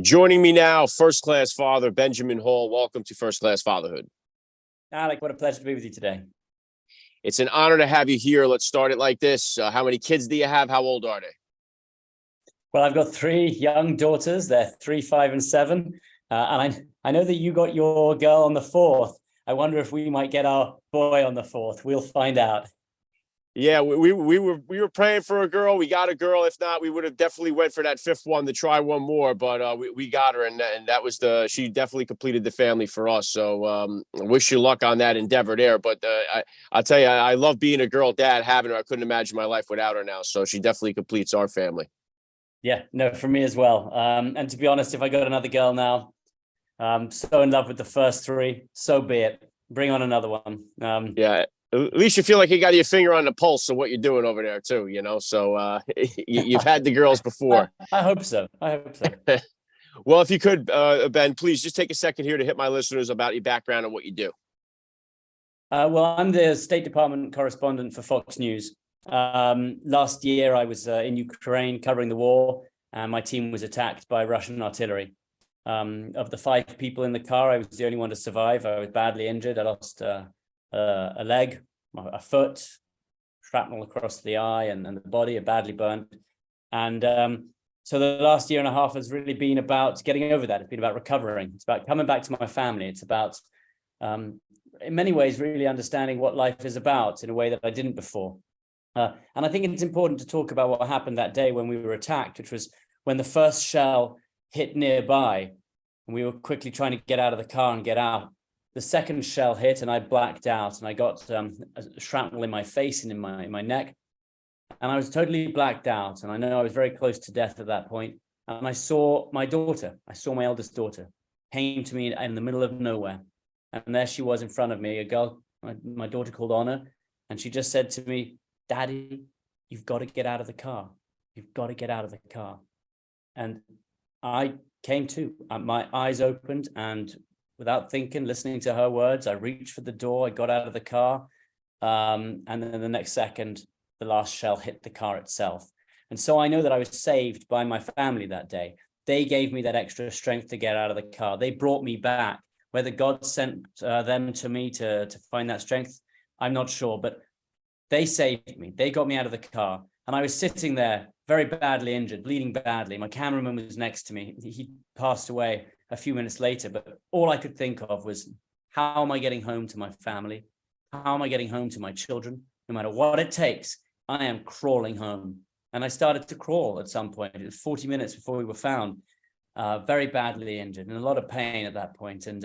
Joining me now, first class father Benjamin Hall. Welcome to First Class Fatherhood. Alec, what a pleasure to be with you today. It's an honor to have you here. Let's start it like this. How many kids do you have? How old are they? Well, I've got three young daughters. They're 3, 5, and 7. And I know that you got your girl on the 4th. I wonder if we might get our boy on the 4th. We'll find out. Yeah, we were praying for a girl. We got a girl. If not, we would have definitely went for that 5th one to try one more. But we got her, and that was she definitely completed the family for us. So I wish you luck on that endeavor there. But I'll tell you, I love being a girl dad. Having her, I couldn't imagine my life without her now. So she definitely completes our family. Yeah, no, for me as well. And to be honest, if I got another girl now, I'm so in love with the first 3. So be it. Bring on another one. Yeah. At least you feel like you got your finger on the pulse of what you're doing over there too, so you've had the girls before. I hope so. Well, if you could, Ben, please just take a second here to hit my listeners about your background and what you do. Well, I'm the State Department correspondent for Fox News. Last year, I was in Ukraine covering the war, and my team was attacked by Russian artillery. Of the 5 people in the car, I was the only one to survive. I was badly injured. I lost a leg, a foot, shrapnel across the eye and the body, are badly burnt. And so the last year and a half has really been about getting over that. It's been about recovering. It's about coming back to my family. It's about, in many ways, really understanding what life is about in a way that I didn't before. And I think it's important to talk about what happened that day when we were attacked, which was when the first shell hit nearby and we were quickly trying to get out of the car and get out. The second shell hit and I blacked out, and I got a shrapnel in my face and in my neck, and I was totally blacked out. And I know I was very close to death at that point. And I saw my daughter. I saw my eldest daughter came to me in the middle of nowhere, and there she was in front of me, a girl, my daughter called Honor, and she just said to me, "Daddy, you've got to get out of the car. You've got to get out of the car." And I came to. My eyes opened, and without thinking, listening to her words, I reached for the door, I got out of the car, and then the next second, the last shell hit the car itself. And so I know that I was saved by my family that day. They gave me that extra strength to get out of the car. They brought me back. Whether God sent them to me to find that strength, I'm not sure, but they saved me. They got me out of the car. And I was sitting there very badly injured, bleeding badly. My cameraman was next to me. He passed away a few minutes later, but all I could think of was, how am I getting home to my family? How am I getting home to my children? No matter what it takes, I am crawling home. And I started to crawl at some point. It was 40 minutes before we were found, very badly injured and a lot of pain at that point. And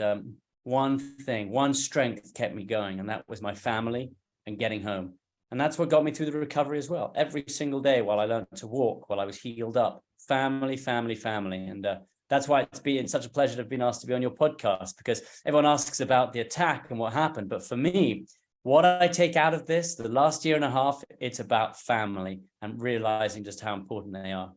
one strength kept me going, and that was my family and getting home. And that's what got me through the recovery as well. Every single day while I learned to walk, while I was healed up, family. And that's why it's been such a pleasure to have been asked to be on your podcast, because everyone asks about the attack and what happened. But for me, what I take out of this, the last year and a half, it's about family and realizing just how important they are.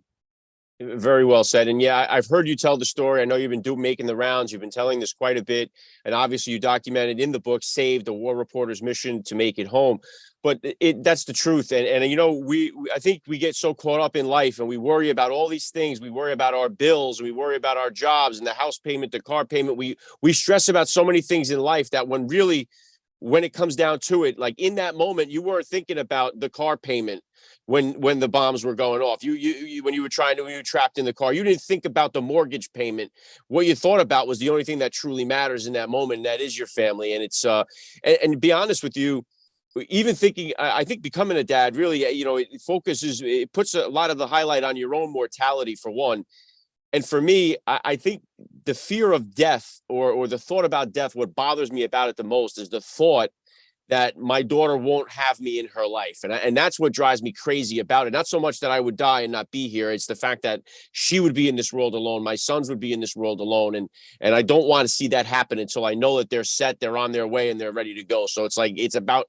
Very well said. And yeah, I've heard you tell the story. I know you've been making the rounds. You've been telling this quite a bit. And obviously you documented in the book, Saved, a war reporter's mission to make it home. But that's the truth. And I think we get so caught up in life and we worry about all these things. We worry about our bills, we worry about our jobs and the house payment, the car payment. We stress about so many things in life that when it comes down to it, like in that moment, you weren't thinking about the car payment when the bombs were going off. When you were trapped in the car, you didn't think about the mortgage payment. What you thought about was the only thing that truly matters in that moment, and that is your family. And it's and to be honest with you, even thinking, I think becoming a dad really, it puts a lot of the highlight on your own mortality for one. And for me, I think the fear of death or the thought about death, what bothers me about it the most is the thought that my daughter won't have me in her life. And that's what drives me crazy about it. Not so much that I would die and not be here. It's the fact that she would be in this world alone. My sons would be in this world alone. And I don't want to see that happen until I know that they're set, they're on their way, and they're ready to go. So it's about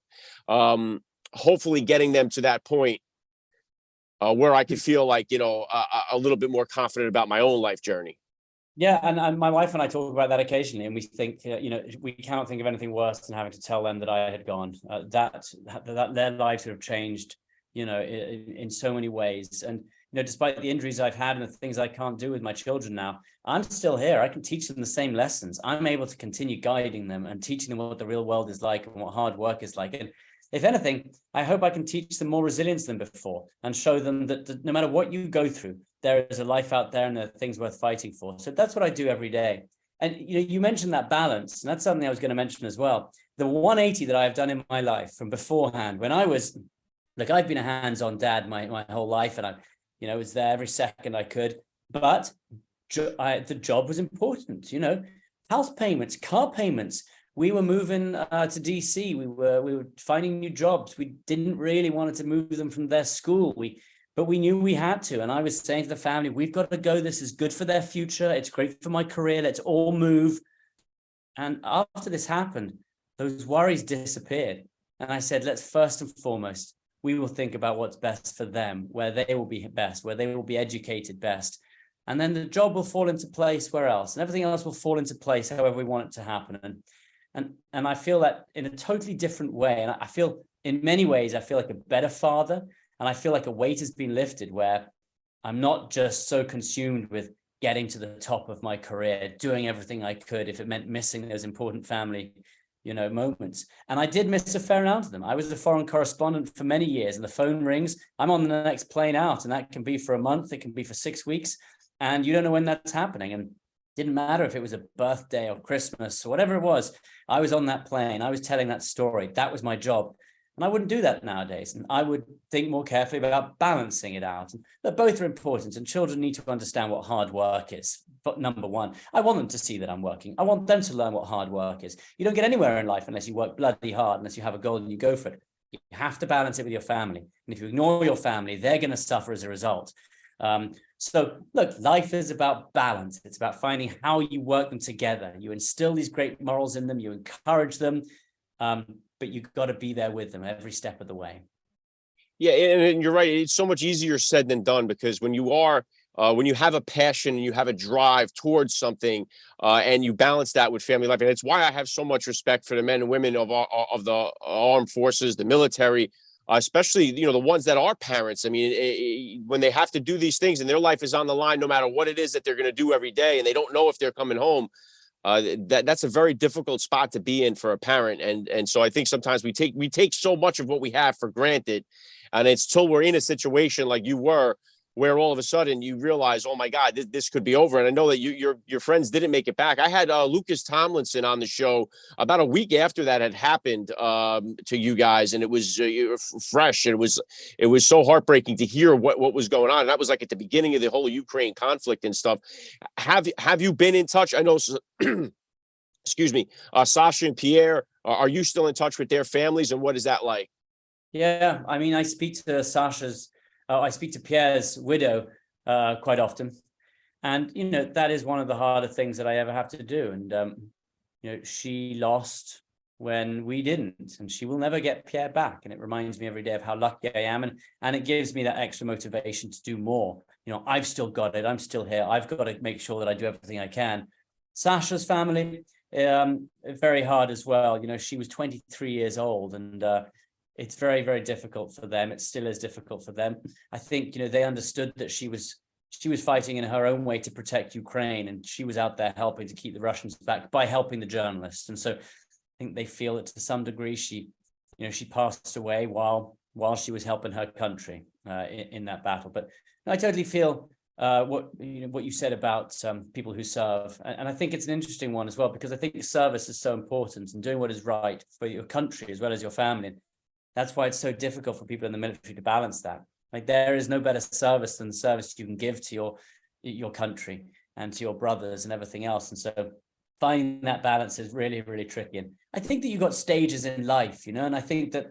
hopefully getting them to that point where I could feel like, a little bit more confident about my own life journey. Yeah, and my wife and I talk about that occasionally, and we think, we cannot think of anything worse than having to tell them that I had gone, that their lives have changed, in so many ways. And despite the injuries I've had and the things I can't do with my children now, I'm still here. I can teach them the same lessons. I'm able to continue guiding them and teaching them what the real world is like and what hard work is like. And if anything, I hope I can teach them more resilience than before and show them that no matter what you go through, there is a life out there and there are things worth fighting for. So that's what I do every day. And you mentioned that balance, and that's something I was going to mention as well. The 180 that I've done in my life from beforehand, when I was, like, I've been a hands-on dad my whole life, and I was there every second I could, but the job was important, house payments, car payments. We were moving to DC. We were finding new jobs. We didn't really want to move them from their school. But we knew we had to. And I was saying to the family, we've got to go. This is good for their future. It's great for my career. Let's all move. And after this happened, those worries disappeared. And I said, let's first and foremost, we will think about what's best for them, where they will be best, where they will be educated best. And then the job will fall into place where else. And everything else will fall into place however we want it to happen. And I feel that in a totally different way. And I feel in many ways, I feel like a better father. And I feel like a weight has been lifted where I'm not just so consumed with getting to the top of my career, doing everything I could if it meant missing those important family, moments. And I did miss a fair amount of them. I was a foreign correspondent for many years, and the phone rings. I'm on the next plane out, and that can be for a month. It can be for 6 weeks, and you don't know when that's happening. And it didn't matter if it was a birthday or Christmas or whatever it was. I was on that plane. I was telling that story. That was my job. And I wouldn't do that nowadays. And I would think more carefully about balancing it out. And that both are important. And children need to understand what hard work is. But number one, I want them to see that I'm working. I want them to learn what hard work is. You don't get anywhere in life unless you work bloody hard, unless you have a goal and you go for it. You have to balance it with your family. And if you ignore your family, they're going to suffer as a result. So look, life is about balance. It's about finding how you work them together. You instill these great morals in them. You encourage them. But you've got to be there with them every step of the way. Yeah, and you're right. It's so much easier said than done, because when you have a passion and you have a drive towards something, and you balance that with family life, and it's why I have so much respect for the men and women of the armed forces, the military, especially the ones that are parents. I mean, when they have to do these things and their life is on the line, no matter what it is that they're going to do every day, and they don't know if they're coming home. That's a very difficult spot to be in for a parent, and so I think sometimes we take so much of what we have for granted, and it's till we're in a situation like you were, where all of a sudden you realize, oh my God, this could be over. And I know that your friends didn't make it back. I had Lucas Tomlinson on the show about a week after that had happened to you guys, and it was fresh. And it was so heartbreaking to hear what was going on. And that was like at the beginning of the whole Ukraine conflict and stuff. Have you been in touch? I know. Excuse me, Sasha and Pierre. Are you still in touch with their families, and what is that like? Yeah, I mean, I speak to Pierre's widow quite often, and that is one of the harder things that I ever have to do. And she lost when we didn't, and she will never get Pierre back. And it reminds me every day of how lucky I am, and it gives me that extra motivation to do more. I've still got it. I'm still here. I've got to make sure that I do everything I can. Sasha's family, very hard as well. She was 23 years old, and it's very, very difficult for them. It still is difficult for them. I think, they understood that she was fighting in her own way to protect Ukraine, and she was out there helping to keep the Russians back by helping the journalists. And so I think they feel that to some degree she passed away while she was helping her country in that battle. But I totally feel what you said about people who serve, and I think it's an interesting one as well, because I think service is so important, and doing what is right for your country as well as your family. That's why it's so difficult for people in the military to balance that. Like, there is no better service than the service you can give to your country and to your brothers and everything else. And so finding that balance is really, really tricky. And I think that you've got stages in life, and I think that,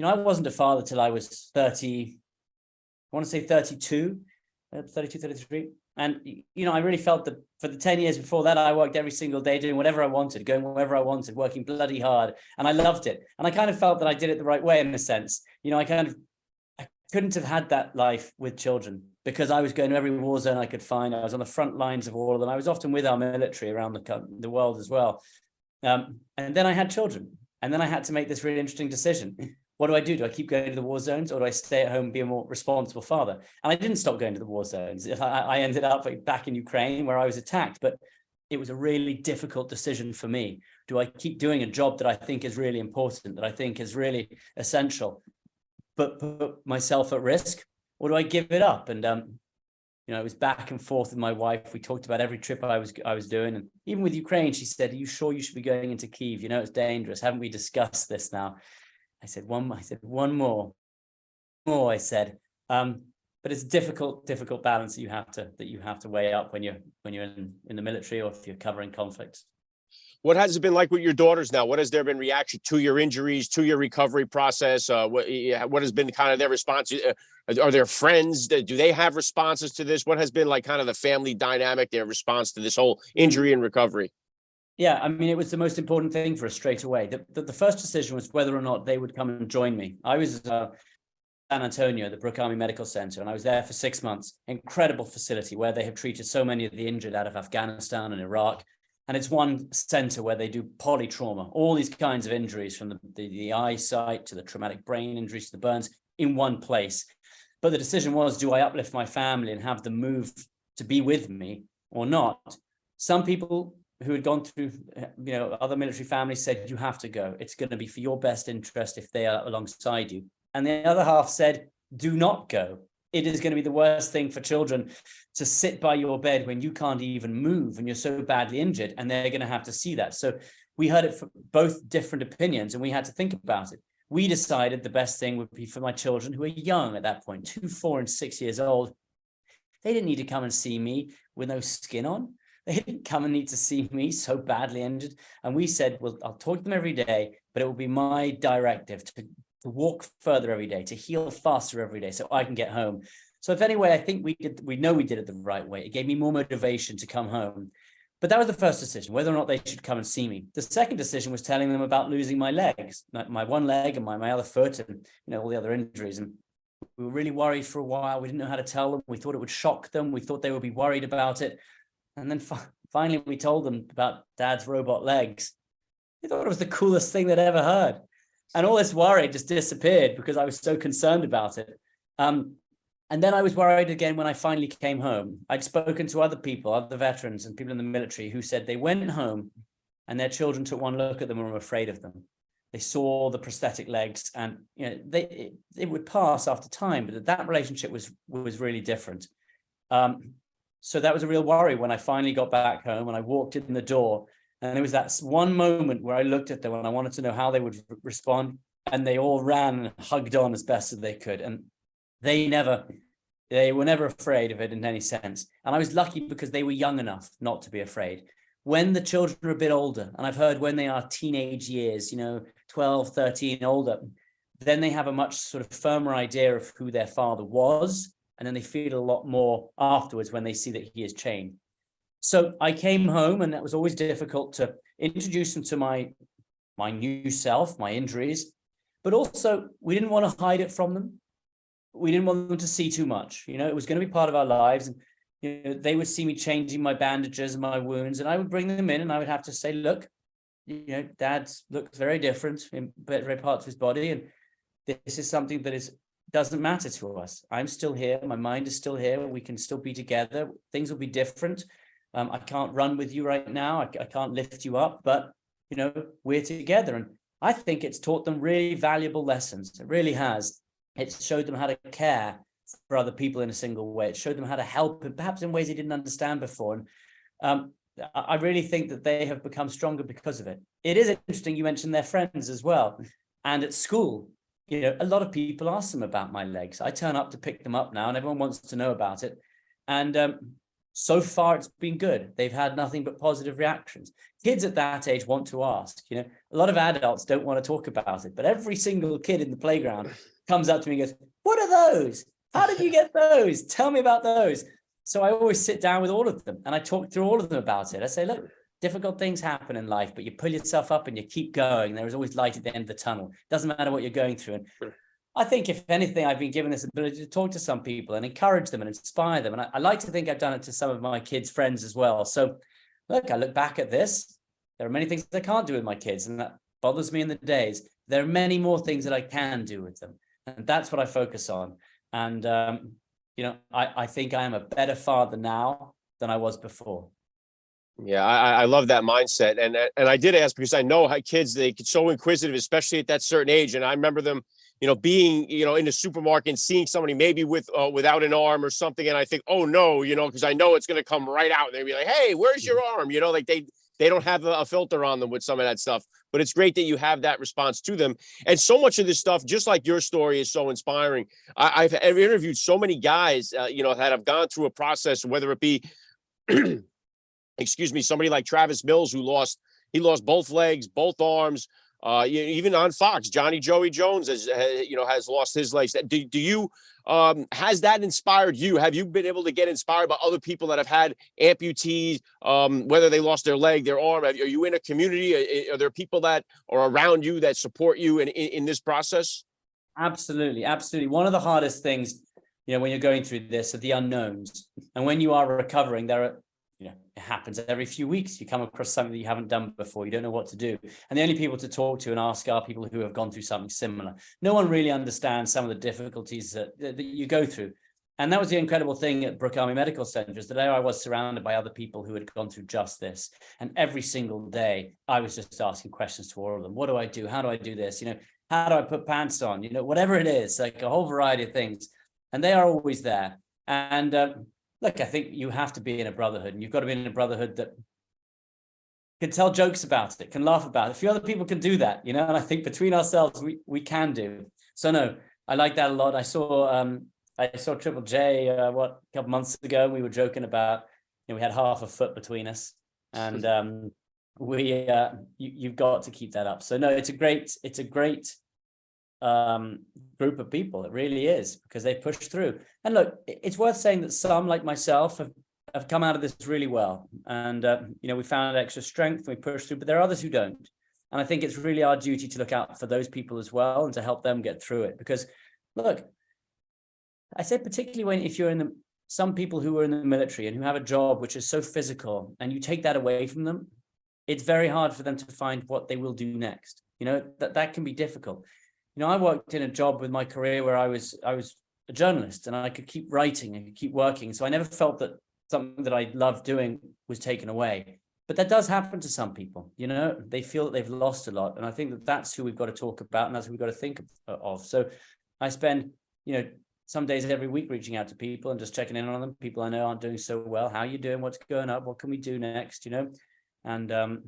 I wasn't a father till I was 30, I want to say 32, 33. And, I really felt that for the 10 years before that, I worked every single day doing whatever I wanted, going wherever I wanted, working bloody hard. And I loved it. And I kind of felt that I did it the right way in a sense. I couldn't have had that life with children, because I was going to every war zone I could find. I was on the front lines of all of them. I was often with our military around the world as well. And then I had children. And then I had to make this really interesting decision. What do I do? Do I keep going to the war zones, or do I stay at home and be a more responsible father? And I didn't stop going to the war zones. I ended up back in Ukraine where I was attacked, but it was a really difficult decision for me. Do I keep doing a job that I think is really important, that I think is really essential, but put myself at risk, or do I give it up? And it was back and forth with my wife. We talked about every trip I was doing, and even with Ukraine, she said, "Are you sure you should be going into Kyiv? It's dangerous. Haven't we discussed this now?" I said, one more. I said, but it's a difficult balance that you have to weigh up when you're in the military, or if you're covering conflicts. What has it been like with your daughters now? What has there been reaction to your injuries, to your recovery process? What has been kind of their response? Are there friends? Do they have responses to this? What has been like kind of the family dynamic, their response to this whole injury and recovery? Yeah, I mean, it was the most important thing for us straight away. The first decision was whether or not they would come and join me. I was in San Antonio, the Brooke Army Medical Center, and I was there for 6 months. Incredible facility where they have treated so many of the injured out of Afghanistan and Iraq. And it's one center where they do polytrauma, all these kinds of injuries, from the eyesight to the traumatic brain injuries to the burns, in one place. But the decision was, do I uplift my family and have them move to be with me or not? Some people who had gone through, other military families said, you have to go. It's going to be for your best interest if they are alongside you. And the other half said, do not go. It is going to be the worst thing for children to sit by your bed when you can't even move and you're so badly injured, and they're going to have to see that. So we heard it from both different opinions, and we had to think about it. We decided the best thing would be for my children, who are young at that point, 2, 4, and 6 years old. They didn't need to come and see me with no skin on. They didn't come and need to see me so badly injured. And we said, well, I'll talk to them every day, but it will be my directive to walk further every day, to heal faster every day so I can get home. So if anyway, I think we know we did it the right way. It gave me more motivation to come home. But that was the first decision, whether or not they should come and see me. The second decision was telling them about losing my legs, my one leg and my other foot, and all the other injuries. And we were really worried for a while. We didn't know how to tell them. We thought it would shock them. We thought they would be worried about it. And then finally, we told them about Dad's robot legs. They thought it was the coolest thing they'd ever heard. And all this worry just disappeared because I was so concerned about it. And then I was worried again when I finally came home. I'd spoken to other people, other veterans and people in the military, who said they went home and their children took one look at them and were afraid of them. They saw the prosthetic legs, and it would pass after time, but that relationship was really different. So that was a real worry when I finally got back home and I walked in the door, and there was that one moment where I looked at them and I wanted to know how they would respond, and they all ran and hugged on as best as they could. And they were never afraid of it in any sense. And I was lucky because they were young enough not to be afraid. When the children are a bit older, and I've heard when they are teenage years, 12, 13, older, then they have a much sort of firmer idea of who their father was. And then they feel a lot more afterwards when they see that he has changed. So I came home, and that was always difficult to introduce them to my new self, my injuries, but also we didn't want to hide it from them. We didn't want them to see too much. It was going to be part of our lives. And they would see me changing my bandages and my wounds, and I would bring them in, and I would have to say, look, Dad looks very different in very parts of his body, and this is something that doesn't matter to us. I'm still here. My mind is still here. We can still be together. Things will be different. I can't run with you right now. I can't lift you up, but we're together. And I think it's taught them really valuable lessons. It really has. It showed them how to care for other people in a single way. It showed them how to help, and perhaps in ways they didn't understand before. And I really think that they have become stronger because of it. It is interesting. You mentioned their friends as well. And at school, a lot of people ask them about my legs. I turn up to pick them up now, and everyone wants to know about it. And so far, it's been good. They've had nothing but positive reactions. Kids at that age want to ask. A lot of adults don't want to talk about it, but every single kid in the playground comes up to me and goes, "What are those? How did you get those? Tell me about those." So I always sit down with all of them and I talk through all of them about it. I say, look, difficult things happen in life, but you pull yourself up and you keep going. There is always light at the end of the tunnel. Doesn't matter what you're going through. And I think, if anything, I've been given this ability to talk to some people and encourage them and inspire them. And I like to think I've done it to some of my kids' friends as well. So look, I look back at this. There are many things I can't do with my kids, and that bothers me in the days. there are many more things that I can do with them. And that's what I focus on. And, I think I am a better father now than I was before. Yeah, I love that mindset. And I did ask because I know how kids, they get so inquisitive, especially at that certain age. And I remember them, being, in the supermarket and seeing somebody maybe without an arm or something. And I think, oh no, because I know it's going to come right out. And they'd be like, hey, where's your arm? Like they don't have a filter on them with some of that stuff. But it's great that you have that response to them. And so much of this stuff, just like your story, is so inspiring. I've interviewed so many guys, that have gone through a process, whether it be, excuse me, somebody like Travis Mills, who lost both legs, both arms. Even on Fox, Johnny Joey Jones has lost his legs. Do you has that inspired you? Have you been able to get inspired by other people that have had amputees, whether they lost their leg, their arm? Are you in a community? Are there people that are around you that support you in this process? Absolutely. Absolutely. One of the hardest things, when you're going through this, are the unknowns. And when you are recovering, there are, it happens every few weeks. You come across something that you haven't done before. You don't know what to do. And the only people to talk to and ask are people who have gone through something similar. No one really understands some of the difficulties that you go through. And that was the incredible thing at Brooke Army Medical Center, is that I was surrounded by other people who had gone through just this. And every single day, I was just asking questions to all of them. What do I do? How do I do this? How do I put pants on? Whatever it is, like a whole variety of things. And they are always there. And look, I think you have to be in a brotherhood, and you've got to be in a brotherhood that can tell jokes about it, can laugh about it. A few other people can do that, and I think between ourselves, we can do. So no, I like that a lot. I saw Triple J, a couple months ago. We were joking about, we had half a foot between us, and you've got to keep that up. So no, it's a great group of people. It really is, because they push through. And look, it's worth saying that some, like myself, have come out of this really well. And, we found extra strength, we pushed through, but there are others who don't. And I think it's really our duty to look out for those people as well and to help them get through it. Because look, I said, particularly if you're some people who are in the military and who have a job which is so physical, and you take that away from them, it's very hard for them to find what they will do next. That can be difficult. I worked in a job with my career where I was a journalist, and I could keep writing and keep working. So I never felt that something that I loved doing was taken away. But that does happen to some people. They feel that they've lost a lot. And I think that that's who we've got to talk about, and that's who we've got to think of. So I spend, some days every week reaching out to people and just checking in on them. People I know aren't doing so well. How are you doing? What's going up? What can we do next? And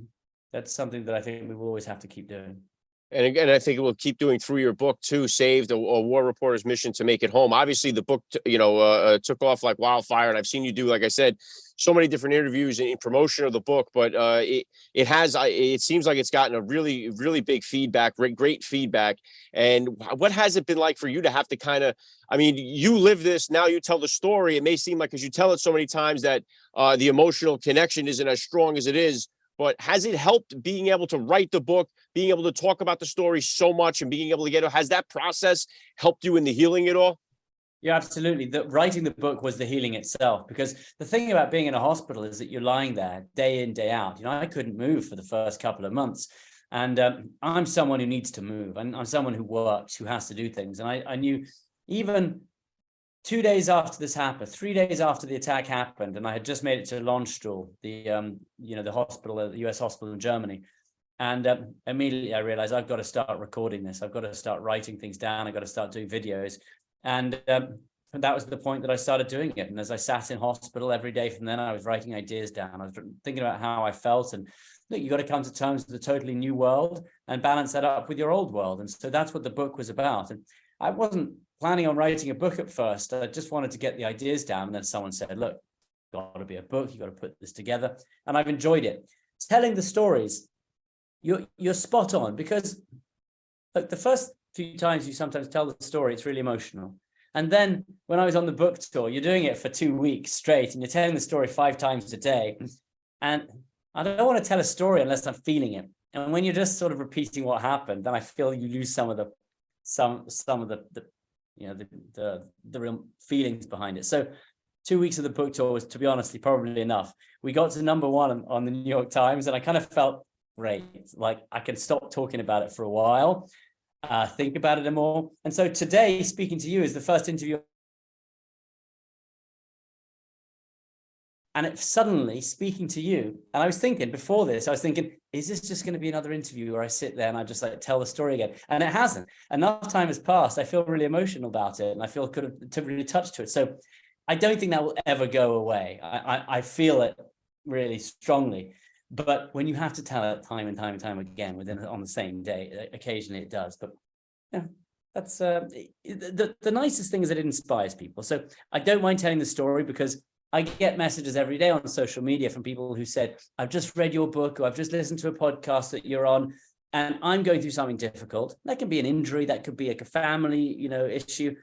that's something that I think we will always have to keep doing. And again, I think it will keep doing through your book too, Saved, a war reporter's mission to make it home. Obviously, the book, took off like wildfire, and I've seen you do, like I said, so many different interviews in promotion of the book. But it seems like it's gotten a really, really big feedback, great feedback. And what has it been like for you to have to you live this, now you tell the story. It may seem like, because you tell it so many times, that the emotional connection isn't as strong as it is. But has it helped being able to write the book, being able to talk about the story so much, and being able to has that process helped you in the healing at all? Yeah, absolutely. Writing the book was the healing itself, because the thing about being in a hospital is that you're lying there day in, day out. I couldn't move for the first couple of months. And I'm someone who needs to move. I'm someone who works, who has to do things. And I knew, even 2 days after this happened, 3 days after the attack happened, and I had just made it to Landstuhl, the hospital, the US hospital in Germany. And immediately I realized I've got to start recording this. I've got to start writing things down. I've got to start doing videos. And that was the point that I started doing it. And as I sat in hospital every day from then, I was writing ideas down. I was thinking about how I felt. And look, you got to come to terms with a totally new world and balance that up with your old world. And so that's what the book was about. And I wasn't planning on writing a book at first. I just wanted to get the ideas down. And then someone said, look, got to be a book. You got to put this together. And I've enjoyed it. Telling the stories, you're spot on, because look, the first few times you sometimes tell the story, it's really emotional. And then when I was on the book tour, you're doing it for 2 weeks straight, and you're telling the story 5 times a day. And I don't want to tell a story unless I'm feeling it. And when you're just sort of repeating what happened, then I feel you lose some of the real feelings behind it. So 2 weeks of the book tour was, to be honest, probably enough. We got to #1 on the New York Times, and I kind of felt great. Like I can stop talking about it for a while. think about it more. And so today, speaking to you is the first interview. And suddenly speaking to you, and I was thinking before this, is this just going to be another interview where I sit there and I just like tell the story again? And it hasn't. Enough time has passed. I feel really emotional about it, and I feel could have really touched to it. So I don't think that will ever go away. I feel it really strongly. But when you have to tell it time and time and time again on the same day, occasionally it does. But yeah, that's the nicest thing is that it inspires people. So I don't mind telling the story, because I get messages every day on social media from people who said, I've just read your book, or I've just listened to a podcast that you're on, and I'm going through something difficult. That can be an injury, that could be like a family, issue.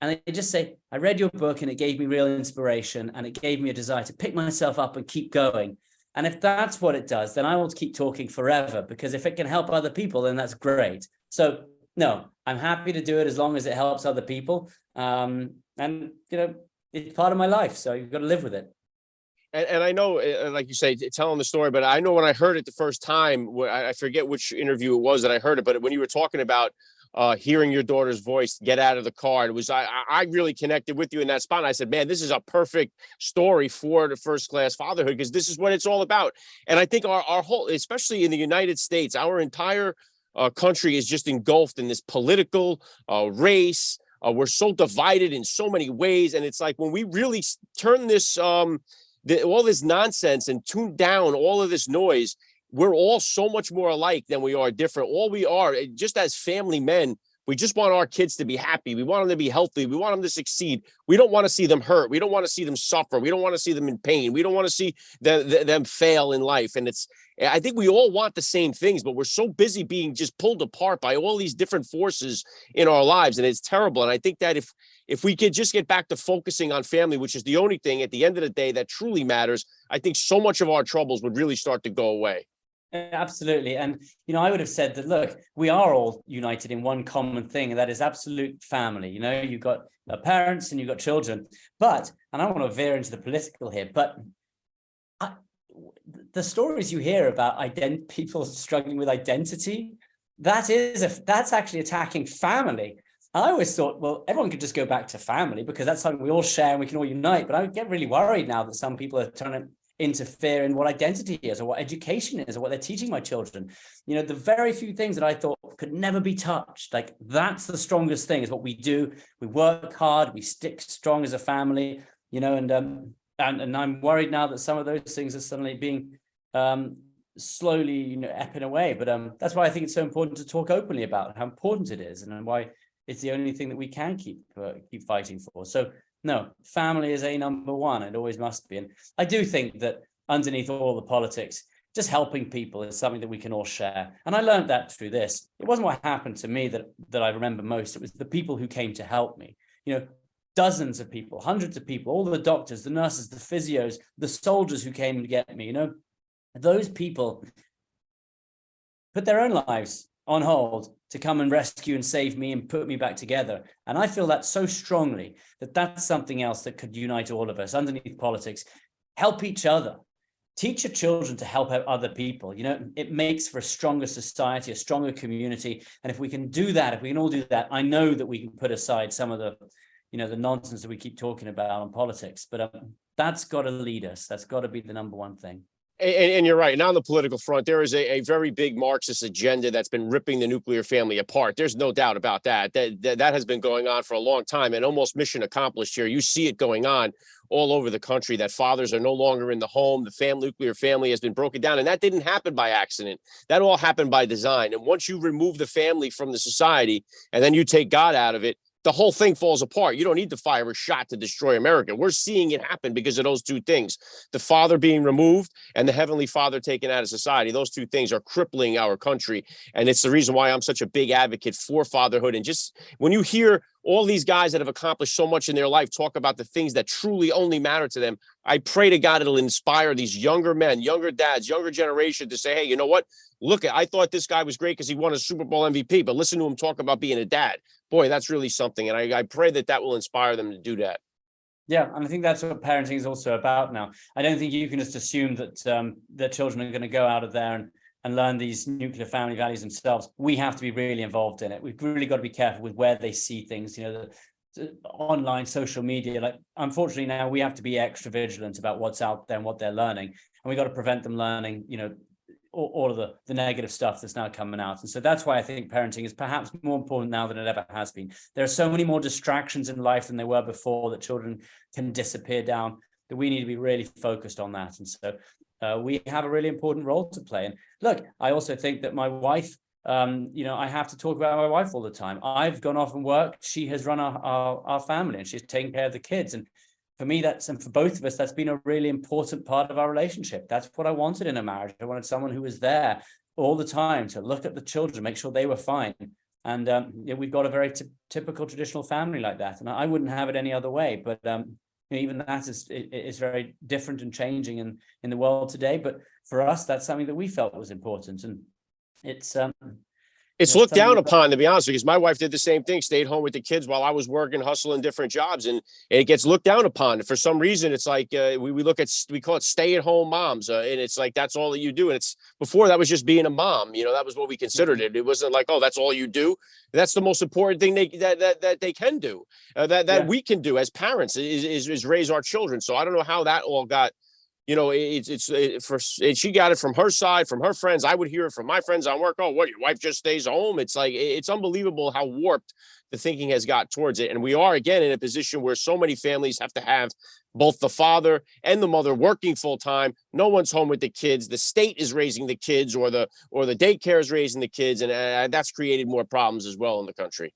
And they just say, I read your book and it gave me real inspiration, and it gave me a desire to pick myself up and keep going. And if that's what it does, then I will keep talking forever, because if it can help other people, then that's great. So no, I'm happy to do it as long as it helps other people. It's part of my life, so you've got to live with it. And I know, like you say, telling the story, but I know when I heard it the first time, I forget which interview it was that I heard it, but when you were talking about hearing your daughter's voice get out of the car, it was, I really connected with you in that spot. And I said, man, this is a perfect story for the First Class Fatherhood, because this is what it's all about. And I think our whole, especially in the United States, our entire country is just engulfed in this political race. We're so divided in so many ways. And it's like when we really turn this, all this nonsense and tune down all of this noise, we're all so much more alike than we are different. All we are, just as family men, we just want our kids to be happy. We want them to be healthy. We want them to succeed. We don't want to see them hurt. We don't want to see them suffer. We don't want to see them in pain. We don't want to see them fail in life. And I think we all want the same things, but we're so busy being just pulled apart by all these different forces in our lives. And it's terrible. And I think that if we could just get back to focusing on family, which is the only thing at the end of the day that truly matters, I think so much of our troubles would really start to go away. Absolutely. And, I would have said that, look, we are all united in one common thing, and that is absolute family. You've got parents and you've got children. But, and I don't want to veer into the political here, but the stories you hear about people struggling with identity, that's actually attacking family. I always thought, well, everyone could just go back to family because that's something we all share and we can all unite. But I get really worried now that some people are trying to interfere in what identity is or what education is or what they're teaching my children. The very few things that I thought could never be touched, like that's the strongest thing, is what we do. We work hard, we stick strong as a family, and I'm worried now that some of those things are suddenly being slowly, ebbing away. But that's why I think it's so important to talk openly about how important it is, and why it's the only thing that we can keep fighting for. So no, family is a number one. It always must be. And I do think that underneath all the politics, just helping people is something that we can all share. And I learned that through this. It wasn't what happened to me that I remember most. It was the people who came to help me. Dozens of people, hundreds of people, all the doctors, the nurses, the physios, the soldiers who came to get me, those people put their own lives on hold to come and rescue and save me and put me back together. And I feel that so strongly that that's something else that could unite all of us underneath politics. Help each other. Teach your children to help out other people. It makes for a stronger society, a stronger community. And if we can do that, if we can all do that, I know that we can put aside some of the, the nonsense that we keep talking about on politics. But that's got to lead us. That's got to be the number one thing. And you're right. Now on the political front, there is a very big Marxist agenda that's been ripping the nuclear family apart. There's no doubt about that. That has been going on for a long time and almost mission accomplished here. You see it going on all over the country, that fathers are no longer in the home. The nuclear family has been broken down. And that didn't happen by accident. That all happened by design. And once you remove the family from the society and then you take God out of it, the whole thing falls apart. You don't need to fire a shot to destroy America. We're seeing it happen because of those two things. The father being removed and the Heavenly Father taken out of society. Those two things are crippling our country. And it's the reason why I'm such a big advocate for fatherhood. And just when you hear all these guys that have accomplished so much in their life talk about the things that truly only matter to them, I pray to God it'll inspire these younger men, younger dads, younger generation to say, hey, you know what? Look, I thought this guy was great because he won a Super Bowl MVP, but listen to him talk about being a dad. Boy, that's really something. And I pray that will inspire them to do that. Yeah, and I think that's what parenting is also about now. I don't think you can just assume that that children are going to go out of there and learn these nuclear family values themselves, we have to be really involved in it. We've really got to be careful with where they see things, the online social media. Like, unfortunately, now we have to be extra vigilant about what's out there and what they're learning. And we got to prevent them learning, all of the negative stuff that's now coming out. And so that's why I think parenting is perhaps more important now than it ever has been. There are so many more distractions in life than there were before that children can disappear down, that we need to be really focused on that. And so we have a really important role to play. And look, I also think that my wife, I have to talk about my wife all the time. I've gone off and worked. She has run our family, and she's taken care of the kids. And for me, and for both of us, that's been a really important part of our relationship. That's what I wanted in a marriage. I wanted someone who was there all the time to look at the children, make sure they were fine. And we've got a very typical traditional family like that. And I wouldn't have it any other way. But even that is very different and changing in the world today. But for us, that's something that we felt was important. And it's looked down upon, to be honest, because my wife did the same thing, stayed home with the kids while I was working, hustling different jobs, and it gets looked down upon. For some reason, it's like we call it stay-at-home moms, and it's like that's all that you do. And it's before that was just being a mom, that was what we considered it. It wasn't like, oh, that's all you do. That's the most important thing that they can do, we can do as parents is raise our children. So I don't know how that all got. She got it from her side, from her friends. I would hear it from my friends on work. Oh, what, your wife just stays home? It's like, it's unbelievable how warped the thinking has got towards it. And we are, again, in a position where so many families have to have both the father and the mother working full time. No one's home with the kids. The state is raising the kids, or the daycare is raising the kids. And that's created more problems as well in the country.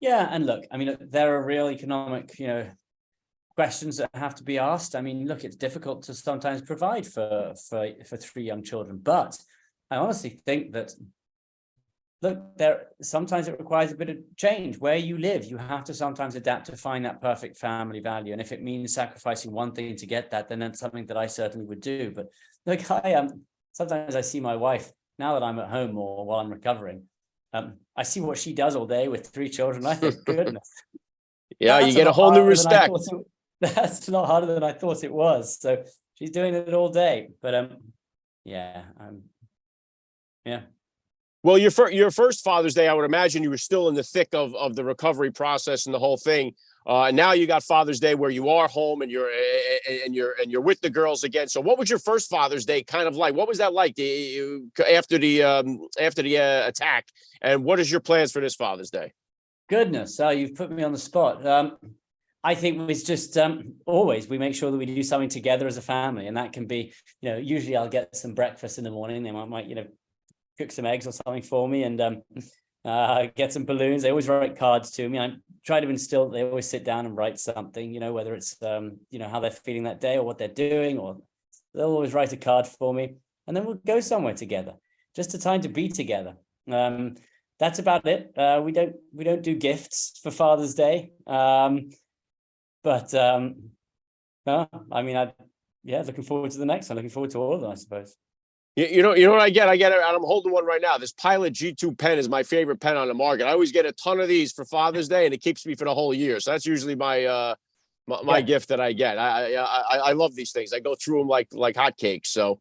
Yeah. And look, there are real economic, questions that have to be asked. Look, it's difficult to sometimes provide for 3 young children, but I honestly think that, look, sometimes it requires a bit of change. Where you live, you have to sometimes adapt to find that perfect family value. And if it means sacrificing one thing to get that, then that's something that I certainly would do. But look, sometimes I see my wife, now that I'm at home or while I'm recovering, I see what she does all day with 3 children. I think, goodness. Yeah, you get a whole new respect. That's a lot harder than I thought it was. So she's doing it all day. But yeah. Well, your first Father's Day, I would imagine you were still in the thick of the recovery process and the whole thing. Now you got Father's Day where you are home and you're with the girls again. So what was your first Father's Day kind of like? What was that like after the attack? And what is your plans for this Father's Day? Goodness, you've put me on the spot. I think it's just always we make sure that we do something together as a family, and that can be, usually I'll get some breakfast in the morning. They might cook some eggs or something for me, and get some balloons. They always write cards to me. I try to instill. They always sit down and write something, whether it's how they're feeling that day or what they're doing, or they'll always write a card for me, and then we'll go somewhere together. Just a time to be together. That's about it. We don't do gifts for Father's Day. But looking forward to the next one. Looking forward to all of them, I suppose. You know what I get? I get it, and I'm holding one right now. This Pilot G2 pen is my favorite pen on the market. I always get a ton of these for Father's Day, and it keeps me for the whole year. So that's usually my gift that I get. I love these things. I go through them like hotcakes. So,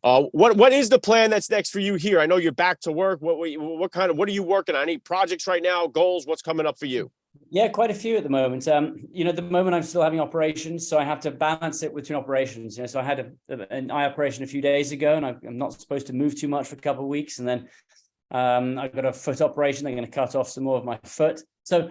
what is the plan that's next for you here? I know you're back to work. What are you working on? Any projects right now? Goals? What's coming up for you? Yeah, quite a few at the moment. At the moment I'm still having operations, so I have to balance it between operations. So I had an eye operation a few days ago, and I'm not supposed to move too much for a couple of weeks. And then I've got a foot operation. They're going to cut off some more of my foot. So,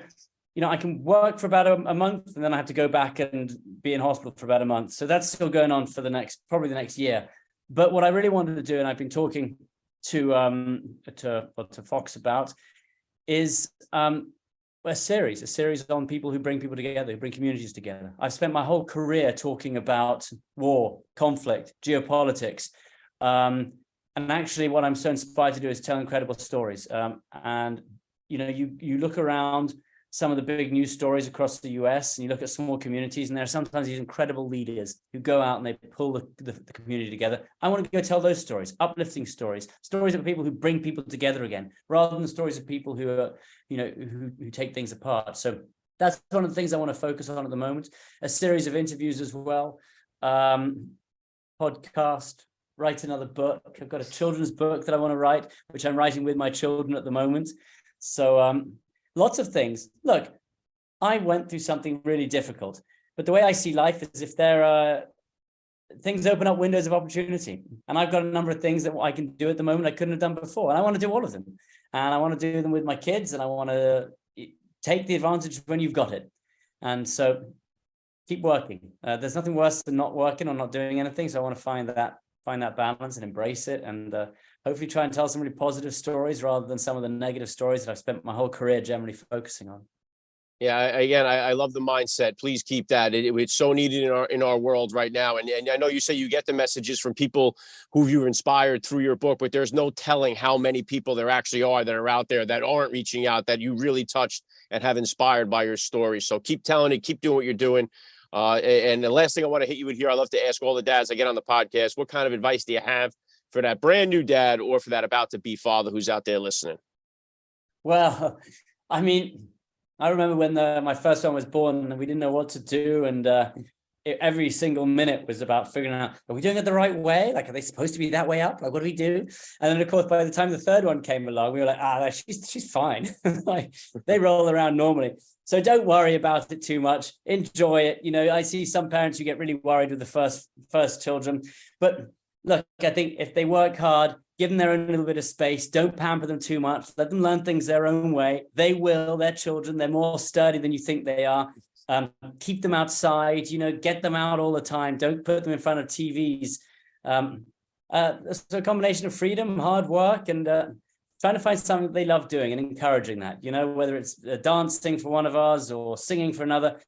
I can work for about a month, and then I have to go back and be in hospital for about a month. So that's still going on for probably the next year. But what I really wanted to do, and I've been talking to Fox about, is a series on people who bring people together, who bring communities together. I've spent my whole career talking about war, conflict, geopolitics. And actually what I'm so inspired to do is tell incredible stories. And you look around some of the big news stories across the US, and you look at small communities, and there are sometimes these incredible leaders who go out and they pull the community together. I want to go tell those stories, uplifting stories of people who bring people together again, rather than stories of people who are, who take things apart. So that's one of the things I want to focus on at the moment. A series of interviews as well, podcast, write another book. I've got a children's book that I want to write, which I'm writing with my children at the moment. So lots of things. Look, I went through something really difficult, but the way I see life is if there are things open up windows of opportunity, and I've got a number of things that I can do at the moment I couldn't have done before, and I want to do all of them, and I want to do them with my kids, and I want to take the advantage when you've got it. And so keep working. There's nothing worse than not working or not doing anything. So I want to find that balance and embrace it, and hopefully try and tell some really positive stories rather than some of the negative stories that I've spent my whole career generally focusing on. Yeah, I love the mindset. Please keep that. It's so needed in our world right now. And I know you say you get the messages from people who you've inspired through your book, but there's no telling how many people there actually are that are out there that aren't reaching out, that you really touched and have inspired by your story. So keep telling it, keep doing what you're doing. And the last thing I want to hit you with here, I love to ask all the dads I get on the podcast, what kind of advice do you have for that brand new dad or for that about to be father who's out there listening? Well, I mean, I remember when my first son was born and we didn't know what to do. And every single minute was about figuring out, are we doing it the right way? Like, are they supposed to be that way up? Like, what do we do? And then, of course, by the time the third one came along, we were like, she's fine. Like, they roll around normally. So don't worry about it too much. Enjoy it. You know, I see some parents who get really worried with the first children. But look, I think if they work hard, give them their own little bit of space. Don't pamper them too much. Let them learn things their own way. They will. They're children. They're more sturdy than you think they are. Keep them outside. You know, get them out all the time. Don't put them in front of TVs. So a combination of freedom, hard work, and trying to find something that they love doing and encouraging that. You know, whether it's dancing for one of ours or singing for another.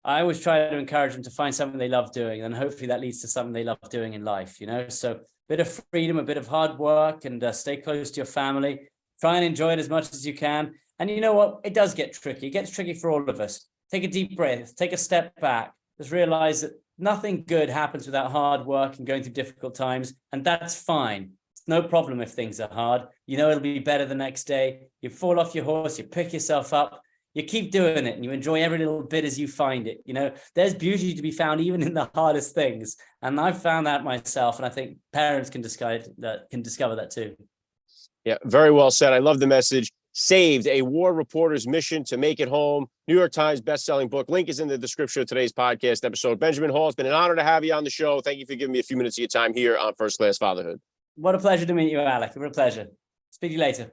I always try to encourage them to find something they love doing, and hopefully that leads to something they love doing in life. You know, so bit of freedom, a bit of hard work, and stay close to your family. Try and enjoy it as much as you can. And you know what? It does get tricky. It gets tricky for all of us. Take a deep breath, take a step back. Just realize that nothing good happens without hard work and going through difficult times. And that's fine. It's no problem if things are hard. You know, it'll be better the next day. You fall off your horse, you pick yourself up, you keep doing it, and you enjoy every little bit as you find it. You know, there's beauty to be found even in the hardest things. And I've found that myself. And I think parents can discover that too. Yeah, very well said. I love the message. Saved, a war reporter's mission to make it home. New York Times bestselling book. Link is in the description of today's podcast episode. Benjamin Hall, it's been an honor to have you on the show. Thank you for giving me a few minutes of your time here on First Class Fatherhood. What a pleasure to meet you, Alec. What a pleasure. Speak to you later.